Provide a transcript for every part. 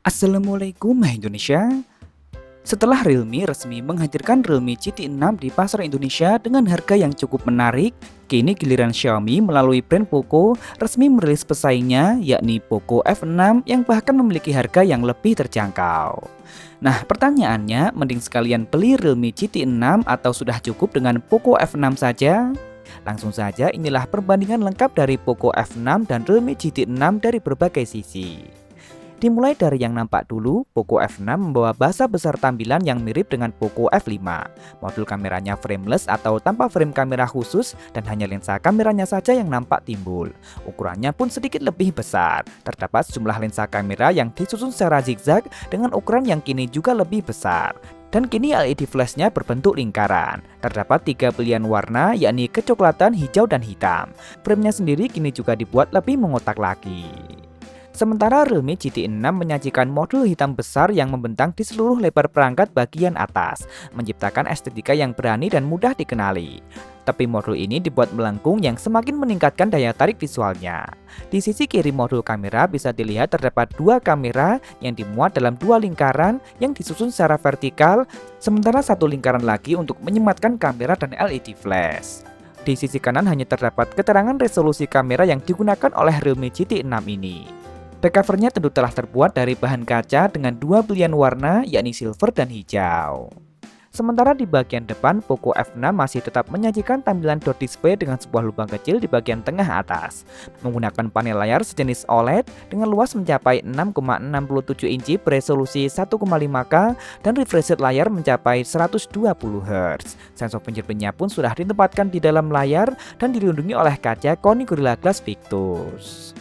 Assalamualaikum Indonesia. Setelah Realme resmi menghadirkan Realme GT6 di pasar Indonesia dengan harga yang cukup menarik, kini giliran Xiaomi melalui brand Poco resmi merilis pesaingnya, yakni Poco F6 yang bahkan memiliki harga yang lebih terjangkau. Nah, pertanyaannya, mending sekalian beli Realme GT6 atau sudah cukup dengan Poco F6 saja? Langsung saja, inilah perbandingan lengkap dari Poco F6 dan Realme GT6 dari berbagai sisi. Dimulai dari yang nampak dulu, Poco F6 membawa basa besar tampilan yang mirip dengan Poco F5. Modul kameranya frameless atau tanpa frame kamera khusus dan hanya lensa kameranya saja yang nampak timbul. Ukurannya pun sedikit lebih besar. Terdapat sejumlah lensa kamera yang disusun secara zigzag dengan ukuran yang kini juga lebih besar. Dan kini LED flashnya berbentuk lingkaran. Terdapat 3 pilihan warna, yakni kecoklatan, hijau, dan hitam. Framenya sendiri kini juga dibuat lebih mengotak lagi. Sementara Realme GT6 menyajikan modul hitam besar yang membentang di seluruh lebar perangkat bagian atas, menciptakan estetika yang berani dan mudah dikenali. Tapi modul ini dibuat melengkung yang semakin meningkatkan daya tarik visualnya. Di sisi kiri modul kamera bisa dilihat terdapat dua kamera yang dimuat dalam dua lingkaran yang disusun secara vertikal, sementara satu lingkaran lagi untuk menyematkan kamera dan LED flash. Di sisi kanan hanya terdapat keterangan resolusi kamera yang digunakan oleh Realme GT6 ini. Backcovernya tentu telah terbuat dari bahan kaca dengan dua pilihan warna, yakni silver dan hijau. Sementara di bagian depan, Poco F6 masih tetap menyajikan tampilan dot display dengan sebuah lubang kecil di bagian tengah atas. Menggunakan panel layar sejenis OLED dengan luas mencapai 6,67 inci beresolusi 1,5K dan refresh rate layar mencapai 120 Hz. Sensor fingerprintnya pun sudah ditempatkan di dalam layar dan dilindungi oleh kaca Corning Gorilla Glass Victus.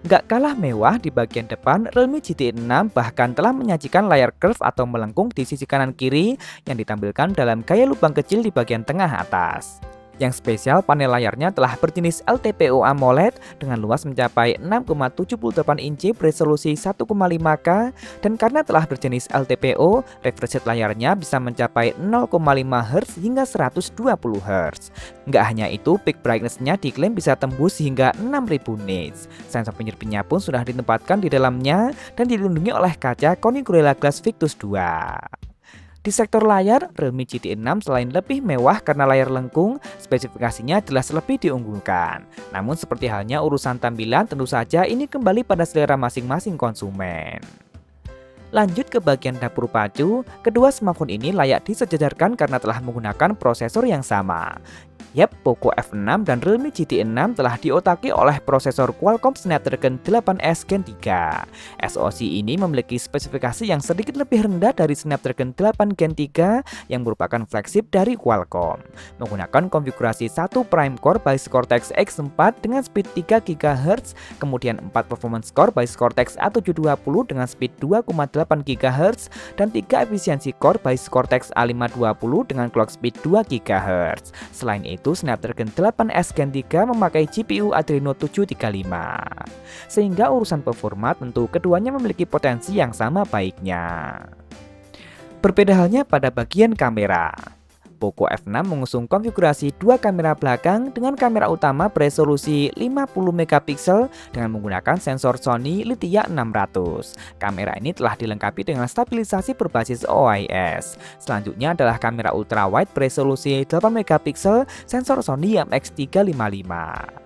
Nggak kalah mewah di bagian depan, Realme GT6 bahkan telah menyajikan layar curve atau melengkung di sisi kanan kiri yang ditampilkan dalam gaya lubang kecil di bagian tengah atas. Yang spesial, panel layarnya telah berjenis LTPO AMOLED dengan luas mencapai 6,78 inci beresolusi 1,5K dan karena telah berjenis LTPO, refresh rate layarnya bisa mencapai 0,5 Hz hingga 120 Hz. Nggak hanya itu, peak brightness-nya diklaim bisa tembus hingga 6000 nits. Sensor fingerprint-nya pun sudah ditempatkan di dalamnya dan dilindungi oleh kaca Corning Gorilla Glass Victus 2. Di sektor layar, Realme GT6 selain lebih mewah karena layar lengkung, spesifikasinya jelas lebih diunggulkan. Namun seperti halnya urusan tampilan, tentu saja ini kembali pada selera masing-masing konsumen. Lanjut ke bagian dapur pacu, kedua smartphone ini layak disejajarkan karena telah menggunakan prosesor yang sama. Yap, Poco F6 dan Realme GT6 telah diotaki oleh prosesor Qualcomm Snapdragon 8S Gen 3. SoC ini memiliki spesifikasi yang sedikit lebih rendah dari Snapdragon 8 Gen 3 yang merupakan flagship dari Qualcomm. Menggunakan konfigurasi 1 Prime Core Bice Cortex X4 dengan speed 3 GHz, kemudian 4 Performance Core Bice Cortex A720 dengan speed 2,8 GHz, dan 3 Efisiensi Core Bice Cortex A520 dengan clock speed 2 GHz. Selain itu, Snapdragon 8S Gen 3 memakai GPU Adreno 735. Sehingga urusan performa tentu keduanya memiliki potensi yang sama baiknya. Berbeda halnya pada bagian kamera. Poco F6 mengusung konfigurasi dua kamera belakang dengan kamera utama beresolusi 50 megapiksel dengan menggunakan sensor Sony Lithia 600. Kamera ini telah dilengkapi dengan stabilisasi berbasis OIS. Selanjutnya adalah kamera ultrawide beresolusi 8 megapiksel sensor Sony IMX355.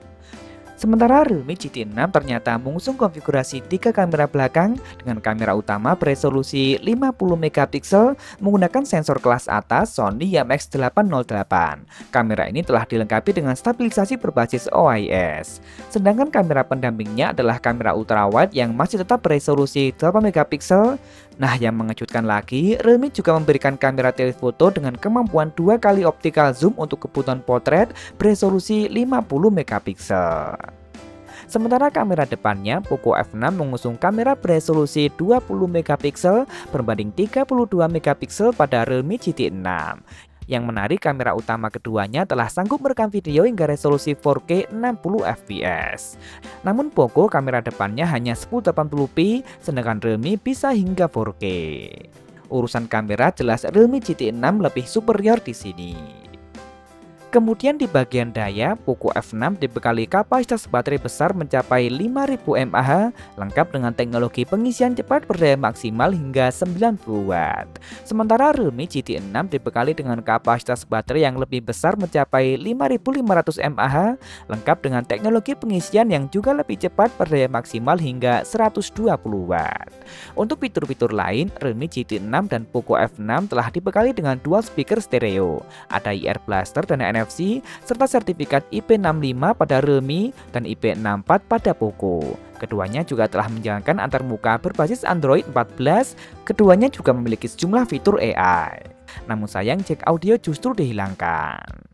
Sementara Realme GT6 ternyata mengusung konfigurasi 3 kamera belakang dengan kamera utama beresolusi 50 megapiksel menggunakan sensor kelas atas Sony IMX808. Kamera ini telah dilengkapi dengan stabilisasi berbasis OIS. Sedangkan kamera pendampingnya adalah kamera ultrawide yang masih tetap beresolusi 8 megapiksel. Nah, yang mengejutkan lagi, Realme juga memberikan kamera telefoto dengan kemampuan 2 kali optical zoom untuk kebutuhan potret beresolusi 50 megapiksel. Sementara kamera depannya, Poco F6 mengusung kamera beresolusi 20 megapiksel berbanding 32 megapiksel pada Realme GT6. Yang menarik, kamera utama keduanya telah sanggup merekam video hingga resolusi 4K 60 fps. Namun Poco kamera depannya hanya 1080p, sedangkan Realme bisa hingga 4K. Urusan kamera jelas Realme GT6 lebih superior di sini. Kemudian di bagian daya, Poco F6 dibekali kapasitas baterai besar mencapai 5000 mAh, lengkap dengan teknologi pengisian cepat berdaya maksimal hingga 90 Watt. Sementara Realme GT6 dibekali dengan kapasitas baterai yang lebih besar mencapai 5500 mAh, lengkap dengan teknologi pengisian yang juga lebih cepat berdaya maksimal hingga 120 Watt. Untuk fitur-fitur lain, Realme GT6 dan Poco F6 telah dibekali dengan dual speaker stereo, ada IR Blaster dan NFC, serta sertifikat IP65 pada Realme dan IP64 pada Poco. Keduanya juga telah menjalankan antarmuka berbasis Android 14, keduanya juga memiliki sejumlah fitur AI. Namun sayang jack audio justru dihilangkan.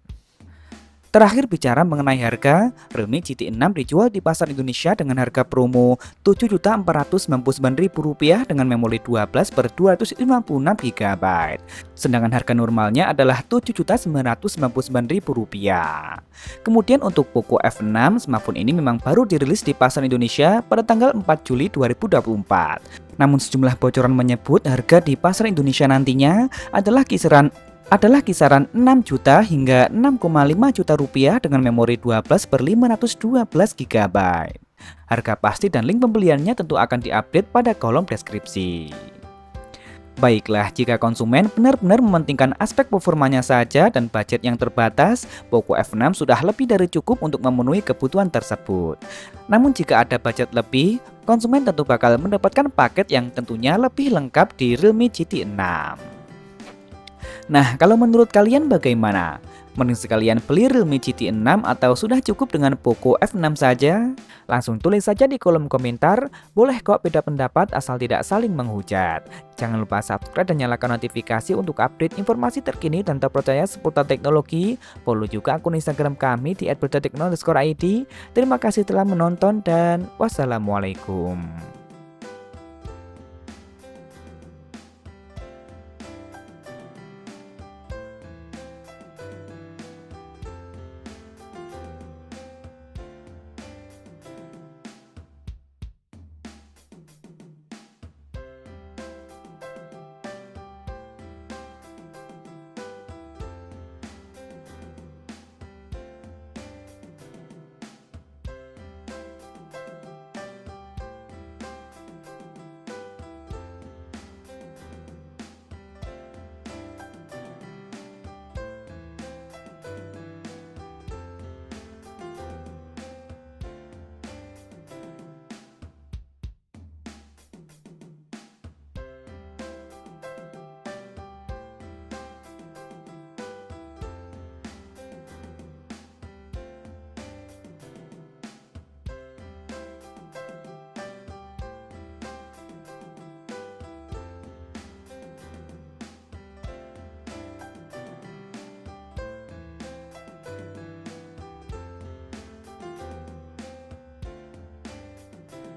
Terakhir bicara mengenai harga, Realme GT6 dijual di pasar Indonesia dengan harga promo Rp7.499.000 dengan memori 12/256 GB. Sedangkan harga normalnya adalah Rp7.999.000. Kemudian untuk Poco F6, smartphone ini memang baru dirilis di pasar Indonesia pada tanggal 4 Juli 2024. Namun sejumlah bocoran menyebut harga di pasar Indonesia nantinya adalah kisaran 6 juta hingga 6,5 juta rupiah dengan memori 12/512 GB. Harga pasti dan link pembeliannya tentu akan diupdate pada kolom deskripsi. Baiklah, jika konsumen benar-benar mementingkan aspek performanya saja dan budget yang terbatas, Poco F6 sudah lebih dari cukup untuk memenuhi kebutuhan tersebut. Namun jika ada budget lebih, konsumen tentu bakal mendapatkan paket yang tentunya lebih lengkap di Realme GT6. Nah, kalau menurut kalian bagaimana? Mending sekalian beli Realme GT6 atau sudah cukup dengan Poco F6 saja? Langsung tulis saja di kolom komentar, boleh kok beda pendapat asal tidak saling menghujat. Jangan lupa subscribe dan nyalakan notifikasi untuk update informasi terkini dan terpercaya seputar teknologi. Follow juga akun Instagram kami di @berdatekno_id. Terima kasih telah menonton dan wassalamualaikum.